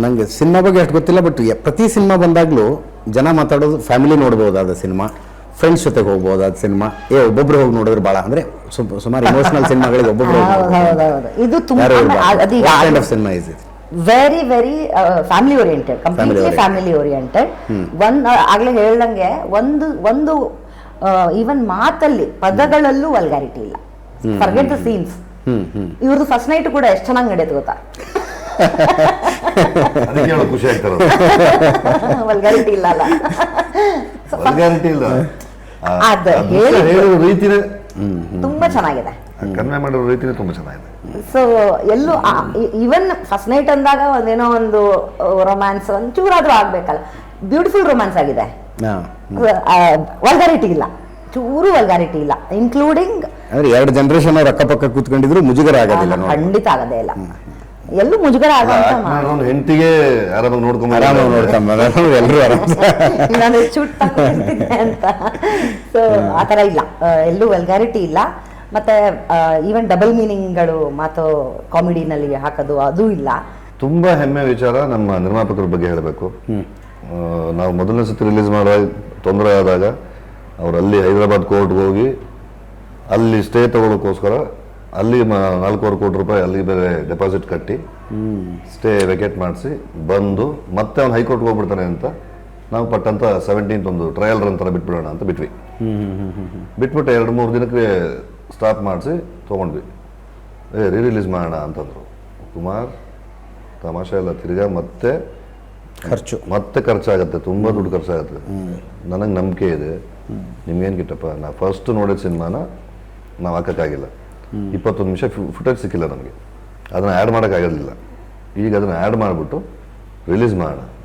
ನನಗೆ ಸಿನಿಮಾ ಬಗ್ಗೆ ಅಷ್ಟು ಗೊತ್ತಿಲ್ಲ, ಬಟ್ ಪ್ರತಿ ಸಿನಿಮಾ ಬಂದಾಗಲೂ ಜನ ಮಾತಾಡೋದು ಫ್ಯಾಮಿಲಿ ನೋಡ್ಬೋದಾದ ಸಿನಿಮಾ, ಫ್ರೆಂಡ್ಸ್ ಜೊತೆಗೆ ಹೋಗ್ಬೋದಾದ ಸಿನಿಮಾ, ಒಬ್ಬೊಬ್ರು ಹೋಗಿ ನೋಡಿದ್ರೆ ಭಾಳ ಅಂದರೆ ಸುಮಾರು ಇಮೋಷನಲ್ ಸಿನಿಮಾಗಳಿಗೆ ಒಬ್ಬೊಬ್ರು ಇದು ತುಂಬ cinema is it very very family oriented, completely family oriented. ಆಗ್ಲೇ ಹೇಳ್ದಂಗೆ ಒಂದು ಈವನ್ ಮಾತಲ್ಲಿ ಪದಗಳಲ್ಲೂ ವಲ್ಗಾರಿಟಿ ಇಲ್ಲ. Forget the scenes. ಇವ್ರದ್ದು ಫಸ್ಟ್ ನೈಟ್ ಕೂಡ ಎಷ್ಟು ಚೆನ್ನಾಗಿ ನಡೆಯುತ್ತೆ ಗೊತ್ತಾ? ಖುಷಿ ಆಗ್ತಾರೆ. ವಲ್ಗಾರಿಟಿ ಇಲ್ಲ ಅಲ್ಲ, ವಲ್ಗಾರಿಟಿ ಇಲ್ಲ, ಅದು ಹೇಳೋ ರೀತಿನೇ ತುಂಬಾ ಚೆನ್ನಾಗಿದೆ, ಕನ್ವೆ ಮಾಡಿರೋ ರೀತಿನೇ ತುಂಬಾ ಚೆನ್ನಾಗಿದೆ. ಸೊ ಎಲ್ಲೂ ಈವನ್ ಫಸ್ಟ್ ನೈಟ್ ಅಂದಾಗ ಒಂದೇನೋ ಒಂದು ರೊಮ್ಯಾನ್ಸ್ ಒಂಚೂರಾದ್ರೂ ಆಗ್ಬೇಕಲ್ಲ, ಬ್ಯೂಟಿಫುಲ್ ರೊಮ್ಯಾನ್ಸ್ ಆಗಿದೆ. ವಲ್ಗಾರಿಟಿ ಇಲ್ಲ, ಚೂರು ವಲ್ಗಾರಿಟಿ ಇಲ್ಲ, ಇನ್ಕ್ಲೂಡಿಂಗ್ ಅಂದ್ರೆ ಎರಡು ಜನರೇಷನ್ ಅವ್ರ ಅಕ್ಕಪಕ್ಕ ಕೂತ್ಕೊಂಡಿದ್ರು ಮುಜುಗರ ಆಗೋದಿಲ್ಲ, ಖಂಡಿತ ಆಗದೇ ಇಲ್ಲ, ಎಲ್ಲೂ ಮುಜುಗರ ಆಗುವಂತ ಹೆಂಡತಿಗೆ ಆರಾಮಾಗಿ ನೋಡ್ಕೊಂಡ್ ಎಲ್ಲರೂ ನಾನು ಚುಟ್ಟ ಅಂತ. ಸೊ ಆತರ ಇಲ್ಲ, ಎಲ್ಲೂ ವಲ್ಗಾರಿಟಿ ಇಲ್ಲ. ಮತ್ತೆ ಈವನ್ ಡಬಲ್ ಮೀನಿಂಗ್ಗಳು ಮಾತು ಕಾಮಿಡಿನಲ್ಲಿ ಹಾಕೋದು ಅದು ಇಲ್ಲ. ತುಂಬಾ ಹೆಮ್ಮೆ ವಿಚಾರ ನಮ್ಮ ನಿರ್ಮಾಪಕರ ಬಗ್ಗೆ ಹೇಳಬೇಕು. ನಾವು ಮೊದಲನೇ ಸತಿ ರಿಲೀಸ್ ಮಾಡೋ ತೊಂದರೆ ಆದಾಗ ಅವ್ರು ಅಲ್ಲಿ ಹೈದರಾಬಾದ್ ಕೋರ್ಟ್ಗೆ ಹೋಗಿ ಅಲ್ಲಿ ಸ್ಟೇ ತಗೊಳ್ಳೋಕ್ಕೋಸ್ಕರ ಅಲ್ಲಿ 4.25 ಕೋಟಿ ರೂಪಾಯಿ ಅಲ್ಲಿ ಬೇರೆ ಡೆಪಾಸಿಟ್ ಕಟ್ಟಿ ಸ್ಟೇ ವೆಕೇಟ್ ಮಾಡಿಸಿ ಬಂದು ಮತ್ತೆ ಅವ್ನು ಹೈಕೋರ್ಟ್ಗೆ ಹೋಗ್ಬಿಡ್ತಾನೆ ಅಂತ ನಾವು ಪಟ್ಟಂತ 17th ಒಂದು ಟ್ರಯಲ್ ರನ್ ಥರ ಬಿಟ್ಬಿಡೋಣ ಅಂತ ಬಿಟ್ವಿ. ಬಿಟ್ಬಿಟ್ಟು 2-3 ದಿನಕ್ಕೆ ಸ್ಟಾಪ್ ಮಾಡಿಸಿ ತೊಗೊಂಡ್ವಿ. ರಿಲೀಸ್ ಮಾಡೋಣ ಅಂತಂದರು. ಕುಮಾರ್ ತಮಾಷೆ ಎಲ್ಲ ತಿರ್ಗಾ ಮತ್ತೆ ಖರ್ಚಾಗತ್ತೆ, ತುಂಬ ದುಡ್ಡು ಖರ್ಚಾಗತ್ತೆ. ನನಗೆ ನಂಬಿಕೆ ಇದೆ, ನಿಮ್ಗೇನು ಗಿಟ್ಟಪ್ಪ, ನಾ ಫಸ್ಟ್ ನೋಡಿದ ಸಿನಿಮಾನ ನಾವು ಹಾಕೋಕ್ಕಾಗಿಲ್ಲ, 21 ನಿಮಿಷ ಫುಟೇಜ್ ಸಿಕ್ಕಿಲ್ಲ ನಮಗೆ, ಅದನ್ನು ಆ್ಯಡ್ ಮಾಡೋಕ್ಕಾಗೋದಿಲ್ಲ. ಈಗ ಅದನ್ನು ಆ್ಯಡ್ ಮಾಡಿಬಿಟ್ಟು ರಿಲೀಸ್ ಮಾಡೋಣ,